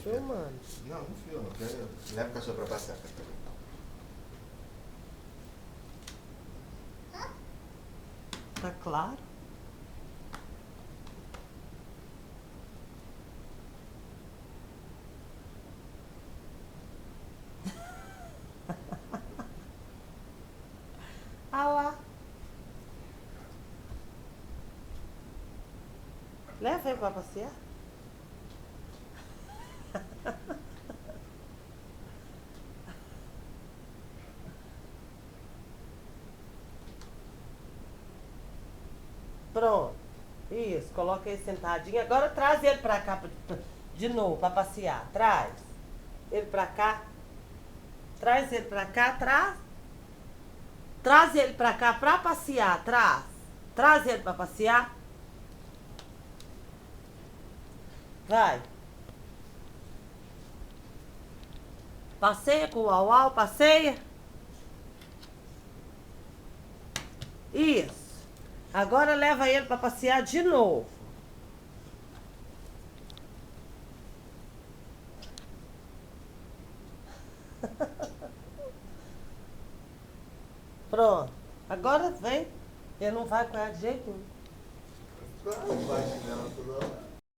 filmando. Não, não filma. Leva o cachorro pra passear. Tá claro? Ah lá. Leva ele pra passear. Pronto. Isso, coloca ele sentadinho. Agora traz ele pra cá de novo, pra passear. Traz. Ele pra cá. Traz ele pra cá, traz. Traz ele pra cá pra passear, traz. Traz ele pra passear. Vai. Passeia com o Uau, passeia. Isso. Agora leva ele pra passear de novo. Pronto. Agora vem. Ele não vai com ela de jeito nenhum. Claro, vai chinelo toda hora.